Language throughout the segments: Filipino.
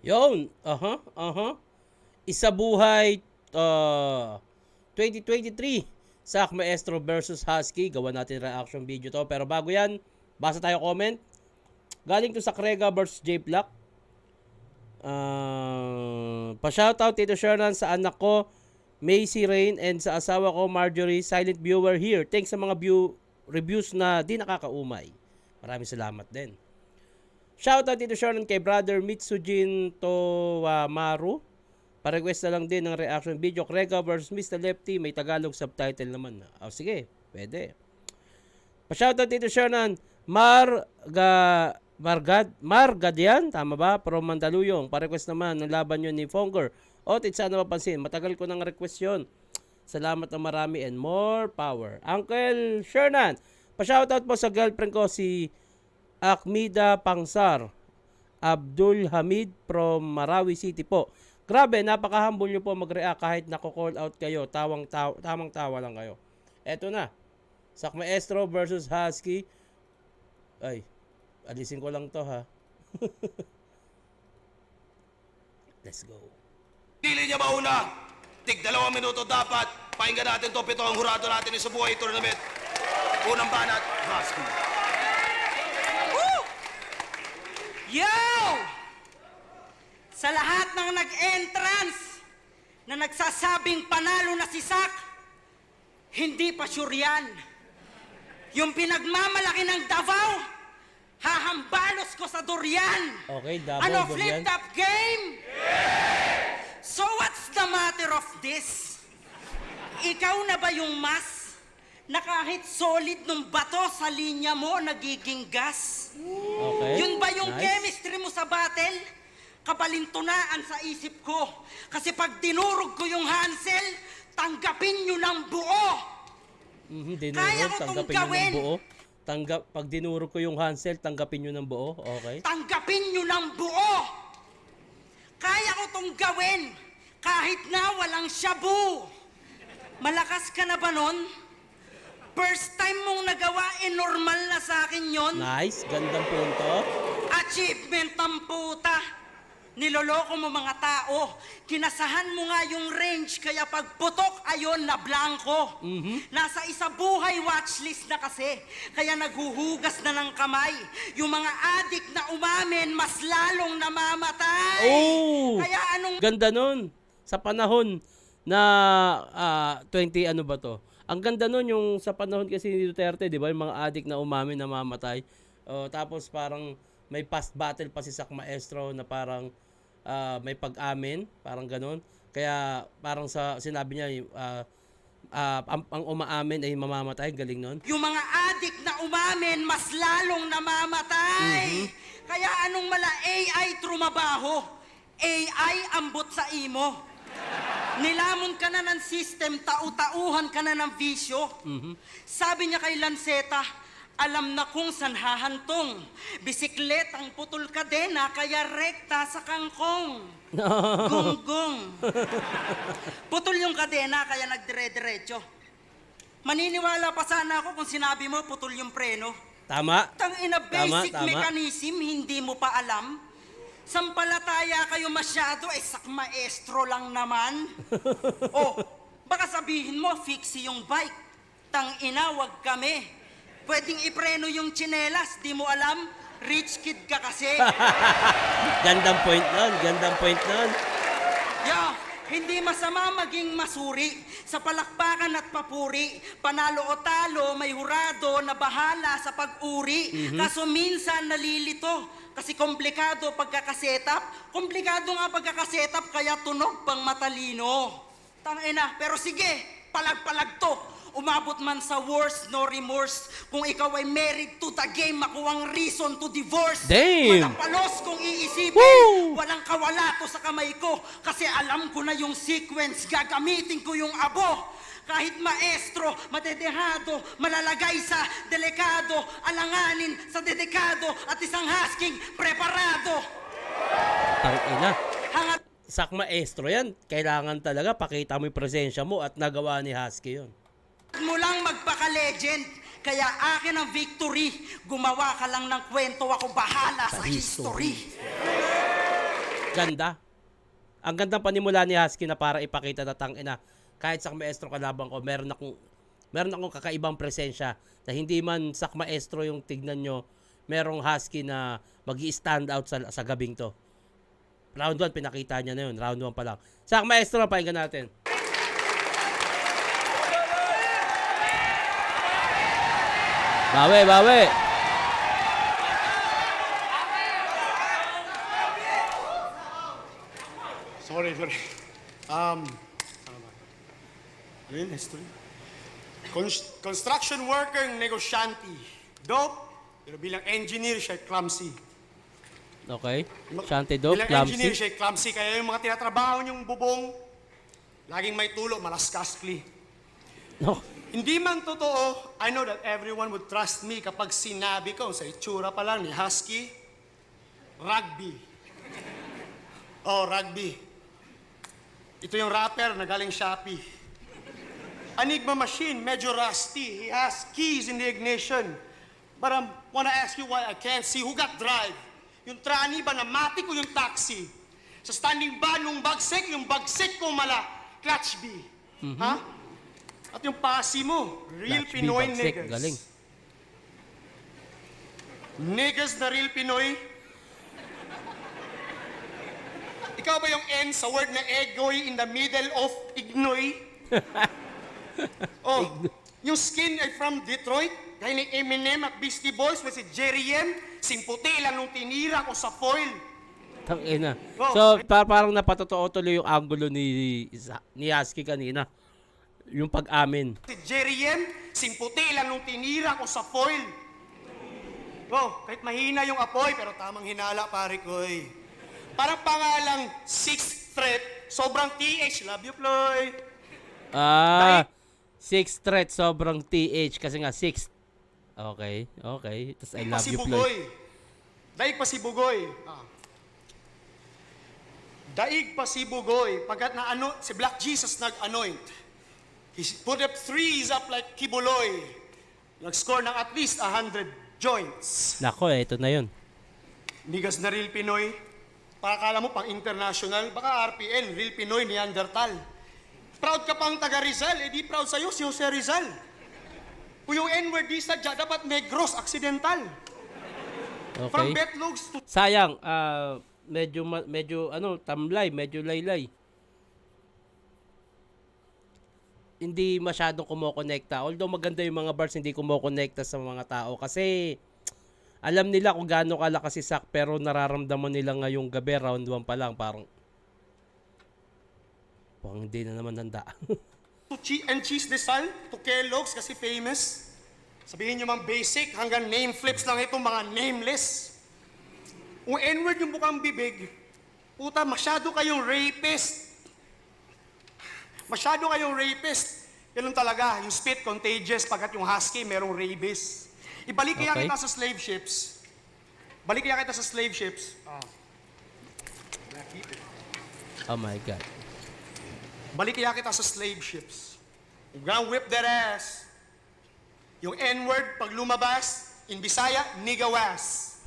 Yun, Isabuhay 2023. Sak Maestro versus Husky. Gawa natin reaction video to. Pero bago yan, basa tayo comment. Galing to sa Krega versus J Black. Pa-shoutout Tito Shernan sa anak ko, Macy Rain, and sa asawa ko, Marjorie, silent viewer here. Thanks sa mga reviews na di nakakaumay. Maraming salamat din. Shoutout Tito Shernan kay brother Mitsujin Towamaru. Pa-request na lang din ng reaction video. Krega versus Mr. Lefty. May Tagalog subtitle naman. Sige, pwede. Pa-shoutout Tito Shernan, Margadian, tama ba? From Mandaluyong. Pa-request naman ng laban yun ni Fonger. Otit, sana mapansin. Matagal ko ng request yun. Salamat na marami and more power. Uncle Shernan, pa-shoutout po sa girlfriend ko si Akmida Pangsar Abdul Hamid from Marawi City po. Grabe, napaka-humble nyo po mag-react kahit nako-call out kayo. Tamang tawa lang kayo. Eto na. Sak Maestro versus Husky. Ay, alisin ko lang to ha. Let's go. Dili niya mauna. Tig 2 minuto dapat. Pakinggan natin to. Pito ang hurado natin sa buhay tournament. Unang banat, Husky. Woo! Yo! Sa lahat ng nag-entrance na nagsasabing panalo na si Sak, hindi pa sure yan. Yung pinagmamalaki ng Davao, hahambalos ko sa Durian. Okay, Davao, Ano, Durian. flip-top game? Yeah! So what's the matter of this? Ikaw na ba yung mas na kahit solid nung bato sa linya mo nagiging gas? Okay. Yun ba yung nice. chemistry mo sa battle? Kabalintunaan sa isip ko. Kasi pag dinurog ko yung Hansel, tanggapin nyo ng buo. Kaya Dinurog, ko tong tanggapin nyo gawin. ng buo. Pag dinurog ko yung Hansel, tanggapin nyo ng buo. Okay. Tanggapin nyo ng buo. Kaya ko tong gawin kahit na walang shabu. Malakas ka na ba nun? First time mong nagawa, normal na sa akin yon. Nice, gandang punto. Achievement ng puta. Niloloko mo mga tao. Kinasahan mo nga yung range, kaya pagputok, ayon na blanco. Nasa Isabuhay watchlist na kasi, kaya naghuhugas na ng kamay. Yung mga adik na umamin, mas lalong namamatay. Oh! Kaya anong... Ganda nun. Sa panahon na 20 ano ba to? Ang ganda nun yung sa panahon kasi ni Duterte, di ba? Yung mga adik na umamin, namamatay. Tapos parang may past battle pa si Sak Maestro na parang may pag-amin, parang ganun. Kaya parang sinabi niya, ang umaamin ay mamamatay, galing nun. Yung mga adik na umamin, mas lalong namamatay. Kaya anong mala AI trumabaho? AI ambot sa imo. Nilamon ka na ng system, tau-tauhan ka na ng visyo. Sabi niya kay Lanceta, alam na kung saan hahantong. Bisikletang putol kadena, kaya rekta sa kangkong. Gunggong. Putol yung kadena, kaya nagdire-diretso. Maniniwala pa sana ako kung sinabi mo putol yung preno. Tama? Tangina basic Tama. mechanism, hindi mo pa alam. Sampalataya kayo masyado, Sak Maestro lang naman. Baka sabihin mo, fixie yung bike. Tangina, wag kami. Pwedeng ipreno yung tsinelas, di mo alam, rich kid ka kasi. Gandang point nun. Hindi masama maging masuri. Sa palakpakan at papuri, panalo o talo, may hurado na bahala sa pag-uri. Kaso minsan nalilito, kasi komplikado pagkakasetap. Komplikado nga pagkakasetap, kaya tunog pang matalino. Tangina, pero sige, palag-palag to. Umabot man sa worst, no remorse. Kung ikaw ay married to the game, makuwang reason to divorce. Damn! Matapalos kung iisipin. Woo! Walang kawala to sa kamay ko. Kasi alam ko na yung sequence, gagamitin ko yung abo. Kahit maestro, madedehado, malalagay sa delikado, alanganin sa dedikado, at isang husking preparado. Tangina. Hangat Sak Maestro yan. Kailangan talaga pakita mo yung presensya mo at nagawa ni Husky yun. mo lang magpaka-legend. Kaya akin ang victory. Gumawa ka lang ng kwento, ako bahala sa history. Ganda. Ang gandang panimula ni Husky na para ipakita na tangina. Kahit sa maestro kalaban ko, meron akong kakaibang presensya na hindi man sak maestro yung tignan nyo, merong Husky na mag-i-stand out sa gabing to. Round 1, pinakita niya na yun. Round 1 pa lang. Sak maestro, pakinggan natin. Bawi. Sorry. Ano yun? History? Construction worker, negosyante. Dope, pero bilang engineer, siya clumsy. Okay. Shante Dope, Bilang engineer, clumsy. siya clumsy. Kaya yung mga tinatrabaho niyong bubong, laging may tulo, malaskaskli. No. Hindi man totoo, I know that everyone would trust me kapag sinabi ko sa itsura pa lang ni Husky, rugby. Oh, rugby. Ito yung rapper na galing Shopee. Enigma machine, medyo rusty. He has keys in the ignition. But I wanna ask you why I can't see who got drive. Yung trani ba na matik o yung taxi? Sa standing ba nung bagsik, yung bagsik ko mala, clutch B. Ha? At yung pasi mo, real Clutch B, Pinoy bagsik, niggas. galing. Niggas na real Pinoy. Ikaw ba yung N sa word na egoy in the middle of ignoy? Oh, yung skin ay from Detroit. Gaya ni Eminem at Beastie Boys with si Jerry M. Simputi lang nung tinira ko sa foil. Tangina. Oh. So, parang napatotoo tuloy yung angulo ni Husky kanina. Yung pag-amin. Si Jerry M. Simputi lang nung tinira ko sa foil. Oh, kahit mahina yung apoy, pero tamang hinala, pare ko eh. Parang pangalang sixth threat, sobrang TH. Love you, Ploy. Sixth threat, sobrang TH. Kasi nga, sixth. Okay. Tapos I love you, Floyd. Daig pa si Bugoy. Daig pa si Bugoy. Pagkat na si Black Jesus nag-anoint. He put up threes up like Kibuloy. Nag-score ng at least 100 joints. Nako, ito na yun. Nigas na real Pinoy. Para kala mo pang international, baka RPN, real Pinoy, Neanderthal. Proud ka pang taga Rizal, di proud sa'yo si Jose Rizal. Kung yung N-word di sadya, dapat negros, accidental. From Okay. Betlogs to... Sayang, medyo tamlay, medyo laylay. Hindi masyadong kumokonekta. Although maganda yung mga bars, hindi kumokonekta sa mga tao. Kasi alam nila kung gaano kalakas si Sak, pero nararamdaman nila ngayong gabi, round 1 pa lang, parang hindi na naman handa. And cheese de sal, to Kellogg's kasi famous. Sabihin nyo mang basic, hanggang name flips lang itong mga nameless. Kung N-word yung bukang bibig, puta, masyado kayong rapist. Masyado kayong rapist. Ganun talaga, yung spit contagious pagkat yung husky merong rabies. Ibalik kaya Okay. kita sa slave ships. Balik kaya kita sa slave ships. Oh my God. Balik kaya kita sa slave ships. You're gonna whip that ass. Yung N-word, pag lumabas, in Bisaya, nigawas.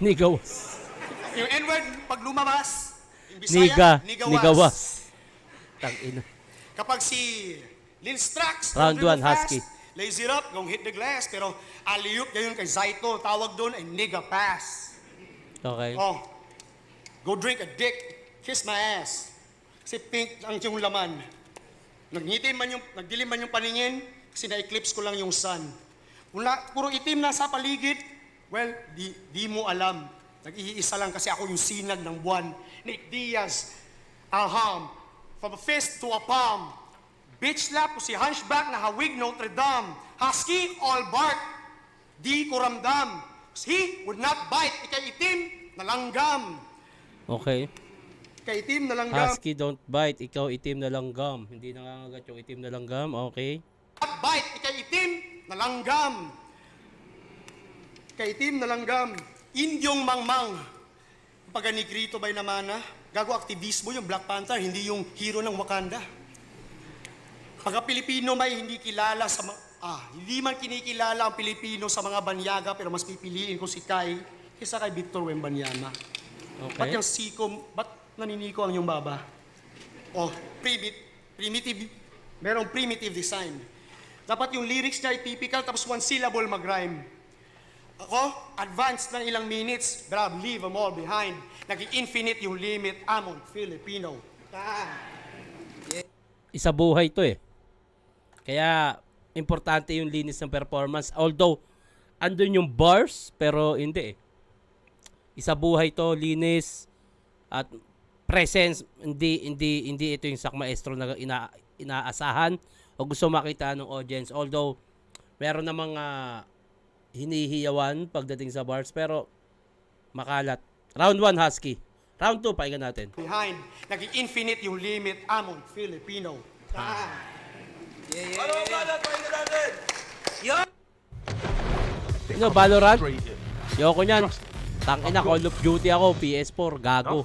Nigawas. Yung N-word, pag lumabas, in Bisaya, Nigawas. Tangina. Kapag si Lil Strax, Round dribble 1, Husky. lazy up, gonna hit the glass, pero alley-oop ngayon kay Zaito, tawag doon ay nigga pass. Okay. Oh, go drink a dick, kiss my ass. Kasi pink ang yung laman. Nagdilim man yung paningin, kasi na-eclipse ko lang yung sun. Puro itim na sa paligid, well, di mo alam. Nag-iisa lang kasi ako yung sinag ng buwan. Nick Diaz, aham, from a fist to a palm. Bitch slap ko si Hunchback na hawig Notre Dame. Husky, all bark. Di ko ramdam. He would not bite. Ikay itim na langgam. Okay. Ikay itim na langgam. Husky don't bite, ikaw itim na langgam. Hindi nangangagat yung itim na langgam. Okay. Not bite. Ikay itim na langgam. Ikay itim na langgam. Indyong mangmang. Pag Negrito ba'y namana, gago aktivismo yung Black Panther, hindi yung hero ng Wakanda. Pagka Pilipino may hindi kilala sa hindi man kinikilala ang Pilipino sa mga banyaga pero mas pipiliin ko si Kai kaysa kay Victor Wembanyama. Ba't Okay. yung siko, ba't naniniko ang yung baba? Oh, primitive, merong primitive design. Dapat yung lyrics niya ay typical, tapos one syllable mag-rhyme. Ako, advanced ng ilang minutes, but I'll leave them all behind. Nag-infinite yung limit, I'm on Filipino. Isa buhay to eh. Kaya, importante yung linis ng performance. Although, andun yung bars, pero hindi eh. Isa buhay to, linis, at presence. Hindi ito yung sak maestro na inaasahan o gusto makita ng audience. Although, meron na mga hinihiyawan pagdating sa bars, pero makalat. Round 1, Husky. Round 2, pakinggan natin. Behind, nag-infinite yung limit, I'm on Filipino. Ano ang banat? Pakinggan natin. Ano, Valorant? Yoko nyan. Tangina, Call of Duty ako, PS4, gago.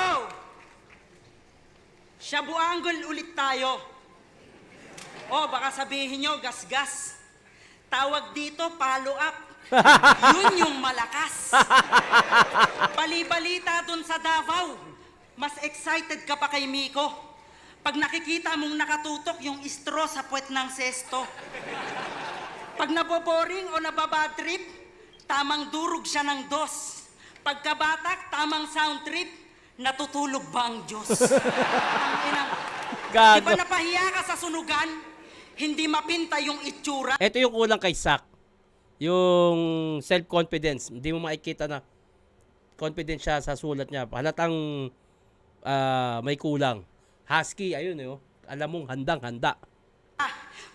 Oh! Shabuanggol ulit tayo. Oh, baka sabihin nyo, gas-gas. Tawag dito, follow up. Yun yung malakas. Bali-balita dun sa Davao. Mas excited ka pa kay Miko. Pag nakikita mong nakatutok yung straw sa puwet ng sesto. Pag naboboring o nababadtrip, tamang durog siya ng dos. Pagkabatak, tamang sound trip, natutulog ba ang Diyos? Ang ina. Di Gago. ba napahiya ka sa sunugan? Hindi mapinta yung itsura. Ito yung kulang kay Sak. Yung self-confidence. Hindi mo makikita na confident siya sa sulat niya. Halatang may kulang. Husky, ayun eh. Alam mong handang-handa.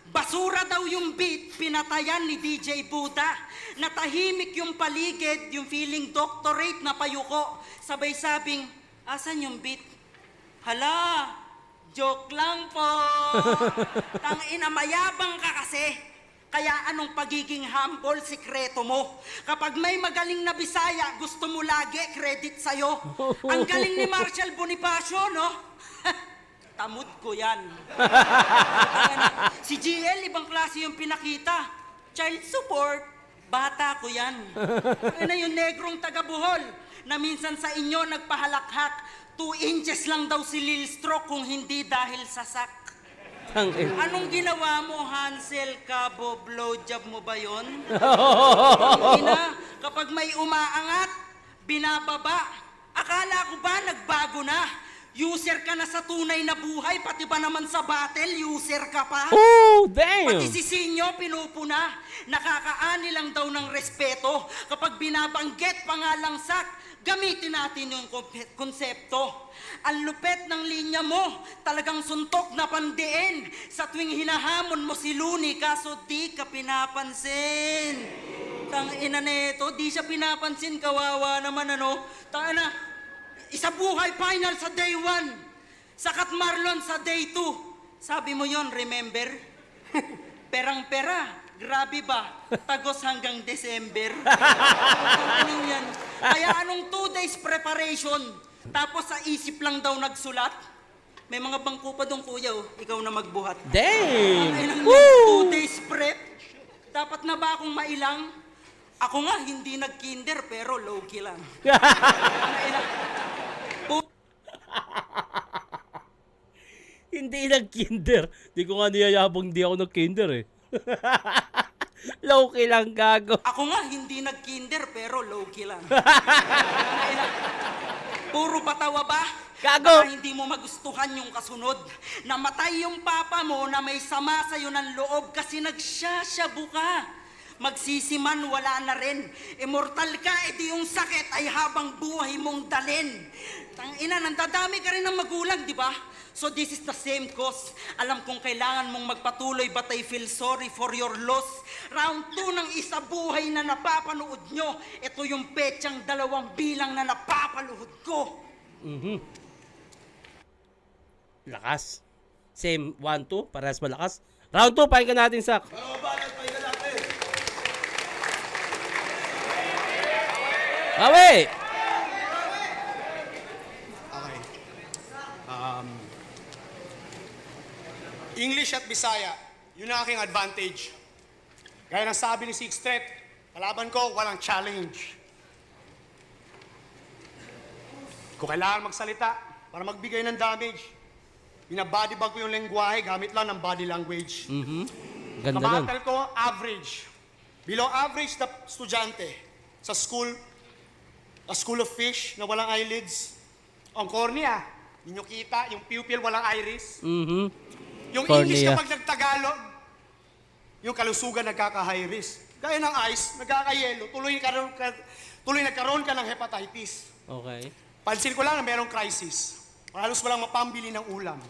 Basura daw yung beat, pinatayan ni DJ Buddha. Natahimik yung paligid, yung feeling doctorate na payuko. Sabay sabing, asan yung beat? Hala, joke lang po. Tangina, mayabang ka kasi. Kaya anong pagiging humble, sikreto mo? Kapag may magaling na Bisaya, gusto mo lagi, credit sa'yo. Ang galing ni Marshall Bonifacio, no? Tamod ko yan. Si GL, ibang klase yung pinakita. Child support, bata ko yan. Ano yung negrong taga-Bohol na minsan sa inyo nagpahalakhak, 2 inches lang daw si Lil Stroke kung hindi dahil sa sak. Anong ginawa mo, Hansel Cabo? Blowjob mo ba yun? Ina, kapag may umaangat, binababa. Akala ko ba nagbago na? User ka na sa tunay na buhay, pati ba naman sa battle, user ka pa? Oh, damn! Pati si Sinyo, pinupuna. Nakakaani lang daw ng respeto. Kapag binabanggit pangalang sak, gamitin natin yung konsepto. Ang lupet ng linya mo, talagang suntok na pandiin. Sa tuwing hinahamon mo si Looney, kaso di ka pinapansin. Tangina neto, di siya pinapansin, kawawa naman ano. Tangina, isa buhay final sa day 1. Sakat Marlon sa day 2. Sabi mo yon, remember? Perang-pera. Grabe ba? Tagos hanggang December. Anong yan? Kaya anong 2 days preparation? Tapos sa isip lang daw nagsulat? May mga bangko pa doon, kuya, oh. Ikaw na magbuhat. Damn! Ang Woo! 2 days prep? Dapat na ba akong mailang? Ako nga, hindi nag-kinder, pero low-key lang. Hindi nag-kinder. Di ko nga niyayabang di ako nag-kinder eh. Low-key lang, gago. Ako nga, hindi nag-kinder, pero low-key lang. Puro patawa ba? Gago! Baka hindi mo magustuhan yung kasunod. Namatay yung papa mo na may sama sa'yo ng loob kasi nagsasyabu ka. Magsisiman, wala na rin. Immortal ka, edi yung sakit ay habang buhay mong dalin. Tangina, nandadami ka rin ng magulang, di ba? So this is the same cause. Alam kong kailangan mong magpatuloy, but I feel sorry for your loss. Round 2 ng isa buhay na napapanood nyo. Ito yung petsang 2 bilang na napapanood ko. Lakas. Same 1-2, parehas malakas. Round 2, pakinggan natin, Sak. Ano ang banat? Pakinggan natin. Awe! Okay. English at Bisaya, yun ang aking advantage. Gaya ng sabi ni Sixth Threat, kalaban ko, walang challenge. Hindi ko kailangan magsalita para magbigay ng damage. Binabodybag ko yung lengguwahe gamit lang ng body language. Ganda nun. Kabatal ko, average. Below average na estudyante sa school, a school of fish na walang eyelids. Ang cornea, hindi nyo kita, yung pupil walang iris. Yung English Cornea. kapag nagtagalog, yung kalusugan nagkaka-high risk. Gaya ng ice, nagkaka-yellow, tuloy nagkaroon ka ng hepatitis. Okay. Pansin ko lang na merong crisis. Halos walang mapambili ng ulam.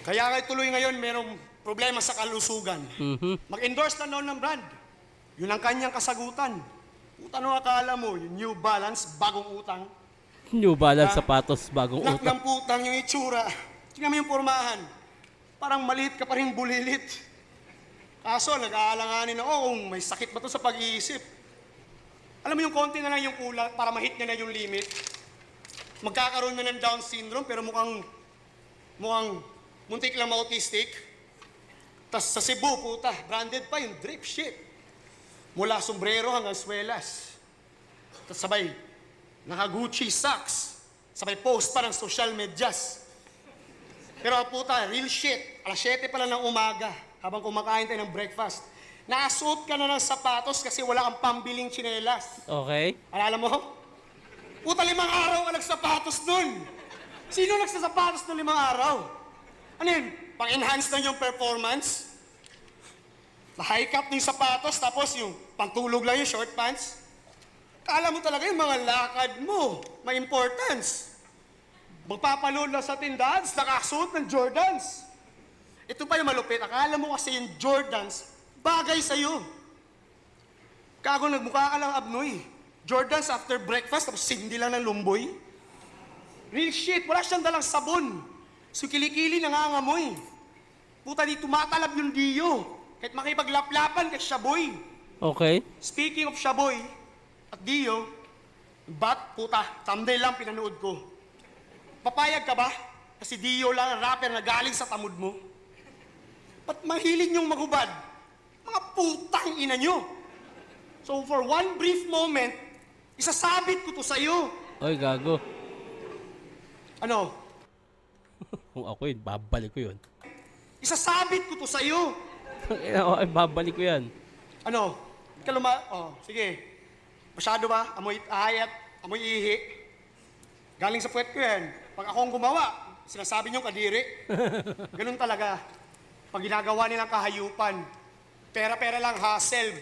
Kaya nga tuloy ngayon merong problema sa kalusugan. Mag-endorse na noon ng brand. Yun ang kanyang kasagutan. Puta, ano akala mo? Yung New Balance, bagong utang. New Balance sapatos, bagong Nak utang. ng putang yung itsura. Tingnan mo yung pormahan. Parang maliit ka pa rin bulilit. Kaso, nag-aalanganin ako kung may sakit ba to sa pag-iisip. Alam mo yung konti na lang yung kulat para ma-hit niya na yung limit. Magkakaroon na ng Down syndrome pero mukhang muntik lang ma-autistic. Tas sa Cebu, puta, branded pa yung drip shit. Mula sombrero hanggang swelas. Tas sabay, naka-Gucci socks. Sabay post pa ng social medias. Pero puta, real shit. Alas 7 pa lang ng umaga habang kumakain tayo ng breakfast. Nakasuot ka na ng sapatos kasi wala kang pambiling tsinelas. Okay. Alala mo? Puta, 5 araw ka nagsapatos nun. Sino nagsasapatos ng 5 araw? Ano yun? Pang-enhance lang yung performance? Na-high cap ng sapatos, tapos yung pantulog lang yung short pants? Kala mo talaga yung mga lakad mo, may importance. Magpapaload lang sa tindahan, nakasuot ng Jordans. Ito pa yung malupit, akala mo kasi yung Jordans, bagay sa'yo. Kago nagmukha ka lang abnoy. Jordans after breakfast, tapos sindi lang ng lumboy. Real shit, wala siyang dalang sabon. So kilikili nangangamoy. Puta di tumatalab yung Dio. Kahit makipaglaplapan kay Shaboy. Okay. Speaking of Shaboy at Dio, puta, someday lang pinanood ko. Papayag ka ba? Kasi Dio lang ang rapper na galing sa tamod mo. Ba't mahilig niyong maghubad? Mga putang ina niyo. So for one brief moment, isasabit ko to sa'yo. Oy, gago. Ano? Kung ako yun, babalik ko yun. Isasabit ko to sa'yo. Ay, babalik ko yan. Ano? Hindi ka oh, sige. Masyado ba? Amoy ahayat, amoy ihi. Galing sa puwet ko yan. Pag ako ang gumawa, sinasabi niyo kadiri. Ganun talaga. Pag ginagawa nilang kahayupan, pera-pera lang hustle.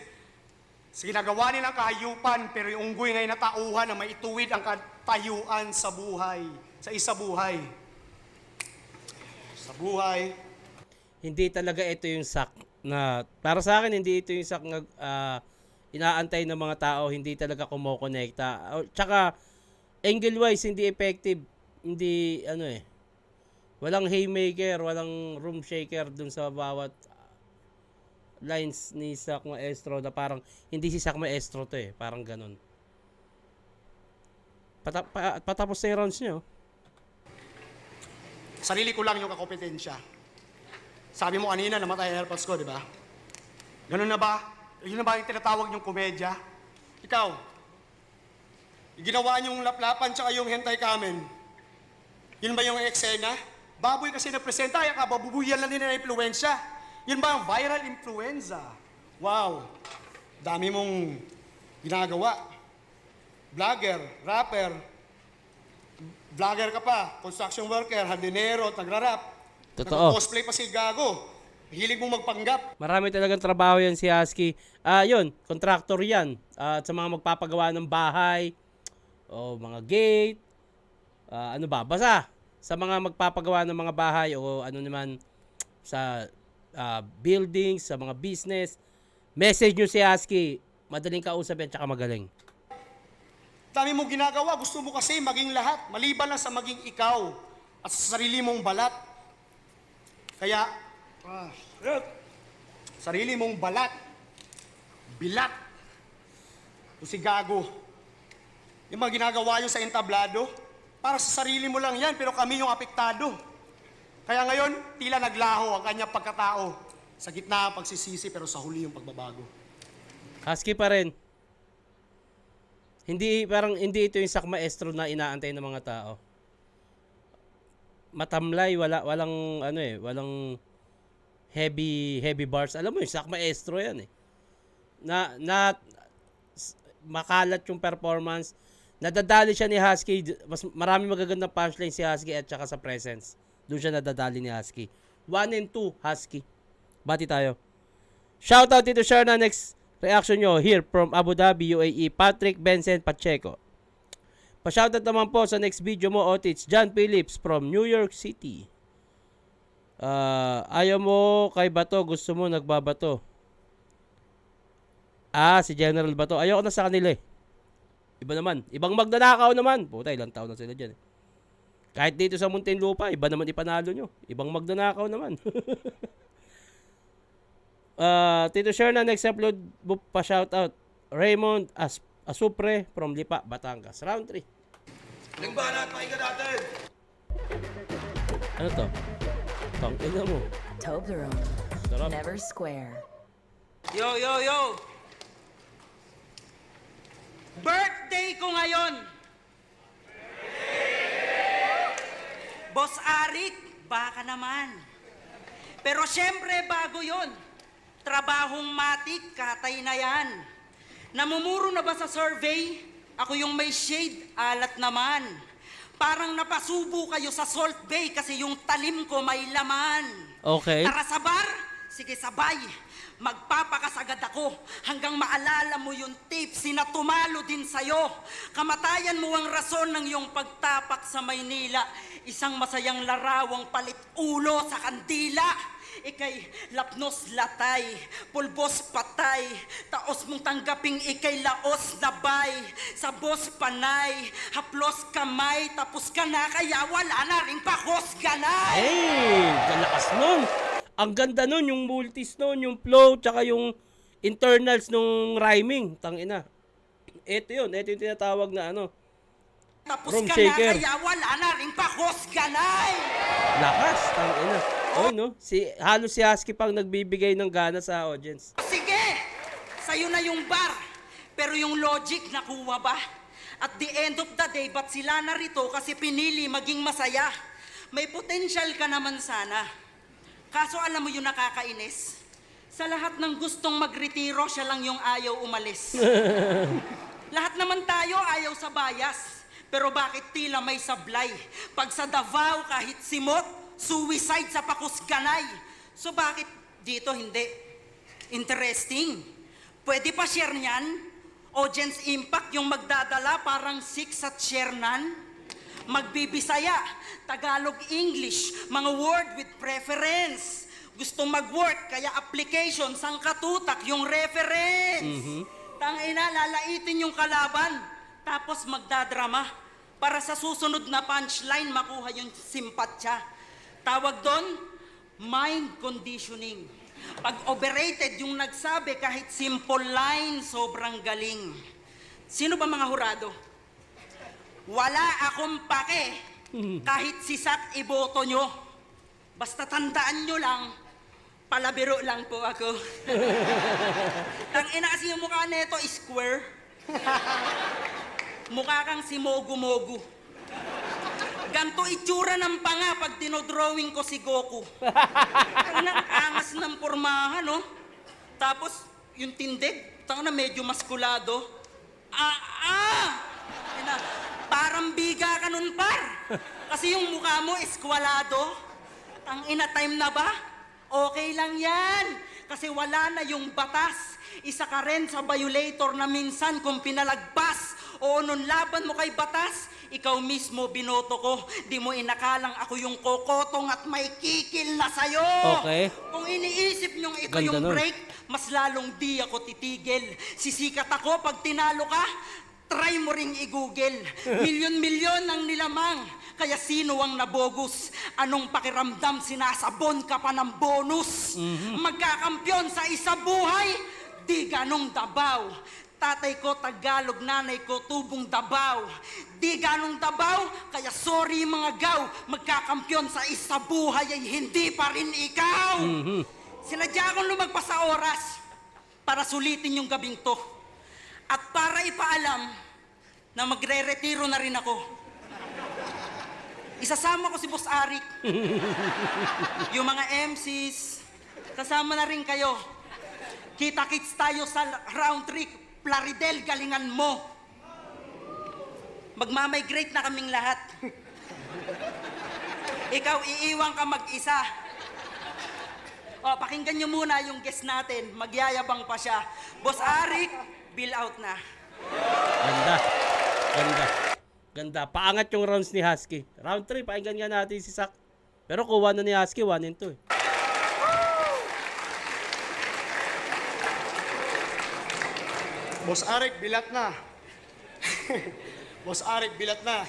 Sa ginagawa nilang kahayupan, pero yung unggoy ngayon natauhan na maituwid ang katayuan sa buhay. Sa isa buhay. Sa buhay. Hindi talaga ito yung sak na, para sa akin, hindi ito yung sak na inaantay ng mga tao, hindi talaga kumokonekta. Tsaka, angle-wise, hindi effective. Hindi, walang haymaker, walang room shaker dun sa bawat lines ni Sak Maestro na parang, hindi si Sak Maestro to parang ganun. Patapos na yung rounds nyo. Sarili ko lang yung kakompetensya. Sabi mo kanina, namatay ang AirPods ko, di ba? Ganun na ba? Yun na ba yung tinatawag niyong komedya? Ikaw, yung ginawa niyong laplapan tsaka yung hentai kamen, yun ba yung eksena? Baboy kasi na-presenta, kaya kababubuyan lang din na influensya. Yun ba ang viral influenza? Wow, dami mong ginagawa. Vlogger, rapper, vlogger ka pa, construction worker, hardinero, nagra-rap. Totoo. Cosplay pa si Gago. Hilig mong magpanggap. Marami talagang trabaho yan si Husky. Yun, contractor yan. At sa mga magpapagawa ng bahay, o mga gate, basta sa mga magpapagawa ng mga bahay o ano naman sa buildings, sa mga business, message nyo si Husky. Madaling kausap yan, tsaka magaling. Dami mong ginagawa, gusto mo kasi maging lahat, maliban lang sa maging ikaw at sa sarili mong balat. Kaya, sarili mong balat, bilat, o si Gago. Yung mga ginagawa nyo sa entablado, para sa sarili mo lang yan, pero kami yung apektado. Kaya ngayon, tila naglaho ang kanyang pagkatao. Sa gitna ang pagsisisi, pero sa huli yung pagbabago. Husky pa rin. Hindi ito yung sak maestro na inaantay ng mga tao. Matamlay, walang heavy bars. Alam mo yung sak maestro yan eh. Makalat yung performance. Nadadali siya ni Husky. Marami magagandang punchline si Husky at saka sa presence. Doon siya nadadali ni Husky. 1 and 2, Husky. Bati tayo. Shoutout dito, share na next reaction nyo here from Abu Dhabi, UAE, Patrick Benson Pacheco. Pa-shoutout naman po sa next video mo, Otits, John Phillips from New York City. Ayaw mo kay Bato, gusto mo nagbabato. Si General Bato. Ayoko na sa kanila eh. Iba naman. Ibang magnanakaw naman. Puta, ilang taon na sila dyan eh. Kahit dito sa Muntinlupa, iba naman ipanalo nyo. Ibang magnanakaw naman. Tito share na next upload pa shoutout. Raymond Asupre from Lipa, Batangas. Round 3. Huling banat, pakinggan natin. Ano to? Tangina mo. Toblerone. Sarap. Never square. Yo, yo, yo! Birthday ko ngayon! Boss Arik, baka naman. Pero syempre, bago yon. Trabahong matik, katay na yan. Namumuro na ba sa survey? Ako yung may shade, alat naman. Parang napasubo kayo sa Salt Bay kasi yung talim ko may laman. Okay. Tara sa bar? Sige, sabay. Magpapakasagad ako hanggang maalala mo yung tips na tumalo din sa'yo. Kamatayan mo ang rason ng iyong pagtapak sa Maynila. Isang masayang larawang palit ulo sa kandila. Ikay lapnos latay, pulbos patay, taos mong tanggaping ikay laos nabay, sa boss panay, haplos kamay, tapos ka na kaya wala na rin pakos ganay. Hey, galakas nun. Ang ganda nun, yung multis nun, yung flow, tsaka yung internals nung rhyming. Tangina. Ito yung tinatawag na ano. Tapos Room ka shaker. na kaya wala na rin pakos ganay. Lakas, tangina. Oh, no? Halos si Husky pang nagbibigay ng gana sa audience. Sige, sa'yo na yung bar, pero yung logic nakuha ba? At the end of the day, ba't sila narito kasi pinili maging masaya? May potential ka naman sana. Kaso alam mo yung nakakainis? Sa lahat ng gustong magretiro, siya lang yung ayaw umalis. Lahat naman tayo ayaw sa bias. Pero bakit tila may sablay? Pag sa Davao, kahit simot, suicide sa Pakusganay. So bakit dito hindi? Interesting. Pwede pa share niyan? Audience impact yung magdadala parang 6 at share nan? Magbibisaya, Tagalog, English, mga word with preference. Gusto mag-work, kaya application, sangkatutak, yung reference. Tangina, lalaitin yung kalaban, tapos magdadrama para sa susunod na punchline makuha yung simpatsya. Tawag doon, mind conditioning. Pag overrated yung nagsabi kahit simple line, sobrang galing. Sino ba mga hurado? Wala akong pake kahit sisak iboto nyo. Basta tandaan nyo lang, palabiro lang po ako. Tangina kasi yung mukha nito, square. Mukha kang si Mogu-Mogu. Ganto itsura ng panga pag dinodrawing ko si Goku. Ang angas ng pormahan, no? Tapos, yung tindig, tanga na medyo maskulado. Parang biga ka nun, par. Kasi yung mukha mo, eskwalado. Tangina, time na ba? Okay lang yan. Kasi wala na yung batas. Isa ka rin sa violator na minsan kung pinalagpas. O nung laban mo kay batas, ikaw mismo binoto ko. Di mo inakalang ako yung kokotong at may kikil na sayo. Okay. Kung iniisip nyong ito Ganda yung nun. break, mas lalong di ako titigil. Sisikat ako pag tinalo ka, try mo ring i-google. Milyon-milyon ang nilamang. Kaya sino ang nabogus? Anong pakiramdam sinasabon ka pa ng bonus? Magkakampyon sa isa buhay, di ganong dabaw. Tatay ko Tagalog, nanay ko tubong Davao. Di ganong Davao, kaya sorry mga gaw. Magkakampyon sa isa buhay ay hindi pa rin ikaw. Sinadya akong lumagpas sa oras para sulitin yung gabing to. At para ipaalam na magre-retiro na rin ako. Isasama ko si Boss Arik. Yung mga MCs, kasama na rin kayo. Kita-kits tayo sa round 3. Plaridel, galingan mo. Magmamigrate na kaming lahat. Ikaw, iiwan ka mag-isa. O, pakinggan nyo muna yung guest natin. Magyayabang pa siya. Boss Arik, bill out na. Ganda. Ganda. Ganda. Paangat yung rounds ni Husky. Round 3, pakinggan nga natin si Sak. Pero kuha na ni Husky, 1 and 2 eh. Boss Arik, bilat na. Boss Arik, bilat na.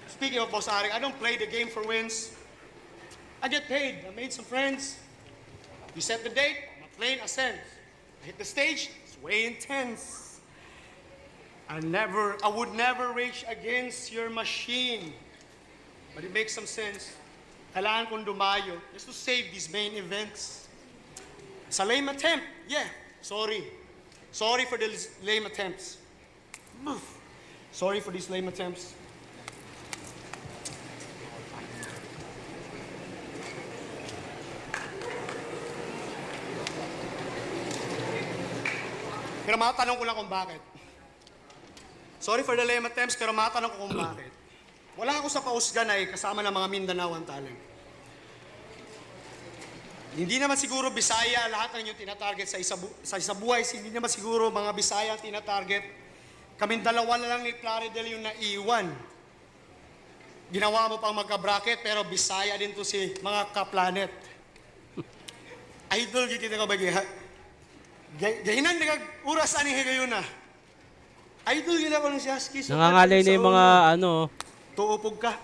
Speaking of Boss Arik, I don't play the game for wins. I get paid. I made some friends. You set the date, my plane ascends. I hit the stage, it's way intense. I would never rage against your machine. But it makes some sense. Kailangan kong dumayo just to save these main events. It's a lame attempt, yeah. Sorry. Sorry for the lame attempts. Sorry for these lame attempts. Pero matanong ko lang kung bakit. Sorry for the lame attempts, pero matanong ko kung bakit. Wala ako sa pausgan ay kasama ng mga Mindanaoan talent. Hindi naman siguro Bisaya lahat ng inyong tinatarget sa isa buhay. Hindi naman siguro mga Bisaya ang tinatarget. Kaming dalawa na lang ni Plaridel yung naiwan. Ginawa mo pang magka-bracket, pero Bisaya din to si mga ka-planet. Idol, kita ko ba gahinan na oras ani gayon na. Idol gila ko ng si Husky. Nangangalay na yung mga ano. Tuupog ka.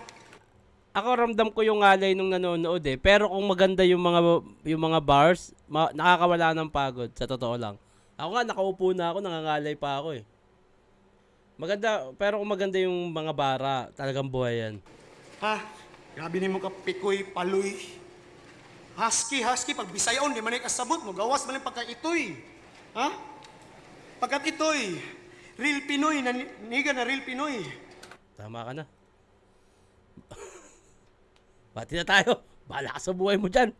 Ako ramdam ko yung ngalay nung nanonood eh. Pero kung maganda yung mga bars, nakakawala ng pagod, sa totoo lang. Ako nga, nakaupo na ako, nangangalay pa ako eh. Maganda, pero kung maganda yung mga bara, talagang buhay yan. Ha? Grabe ni mo ka pikoy, paloy. Husky, pag Bisayon, di man ay kasabot mo. Gawas man yung pagka-itoy. Ha? Pagka-itoy. Real Pinoy, niga na real Pinoy. Tama ka na. Bati na tayo. Bahala ka sa buhay mo dyan.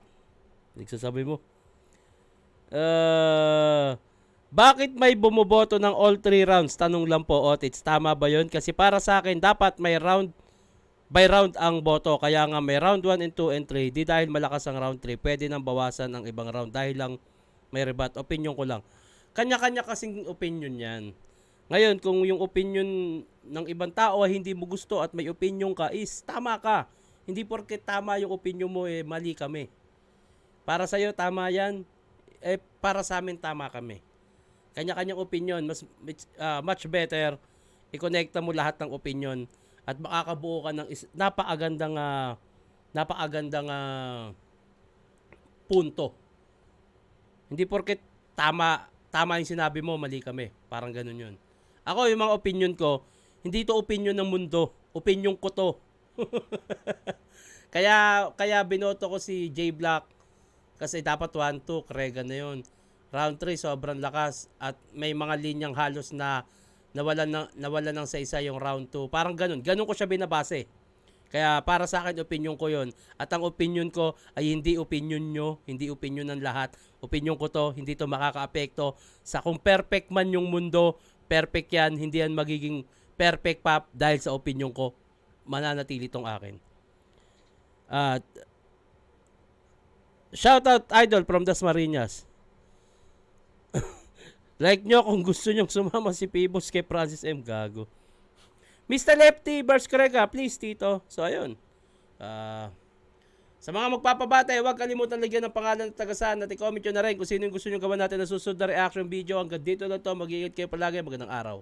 Nagsasabi mo. Bakit may bumoboto ng all 3 rounds? Tanong lang po, Otits. Tama ba yun? Kasi para sa akin, dapat may round by round ang boto. Kaya nga may round 1 and 2 and 3. Di dahil malakas ang round 3, pwede nang bawasan ang ibang round. Dahil lang may rebat. Opinion ko lang. Kanya-kanya kasing opinion yan. Ngayon, kung yung opinion ng ibang tao ay hindi mo gusto at may opinion ka, is tama ka. Hindi porket tama yung opinion mo, eh, mali kami. Para sa'yo, tama yan. Eh, para sa amin, tama kami. Kanya-kanyang opinion. Much better, i-connecta mo lahat ng opinion at makakabuo ka ng napakagandang punto. Hindi porket tama yung sinabi mo, mali kami. Parang ganun yun. Ako, yung mga opinion ko, hindi to opinion ng mundo. Opinion ko to. Kaya binoto ko si J Black kasi dapat 1-2, Kregan na yun. Round 3, sobrang lakas at may mga linyang halos na nawalan ng isa yung round 2. Parang ganun ko siya binabase. Kaya para sa akin, opinion ko yon. At ang opinion ko ay hindi opinion nyo, hindi opinion ng lahat. Opinion ko to, hindi to makaka-apekto sa kung perfect man yung mundo, perfect yan, hindi yan magiging perfect pa dahil sa opinion ko. Mananatili tong akin. Shoutout Idol from Dasmariñas. Like nyo kung gusto nyong sumama si Pibos kay Francis M. Gago. Mr. Lefty Bars Correga, please Tito. So ayun. Sa mga magpapabatay, huwag kalimutan lagyan ng pangalan at tagasan at i-comment nyo na rin kung sino yung gusto nyo gawa natin na susunod na reaction video. Hanggang dito lang to. Mag-iingat kayo palagi. Magandang araw.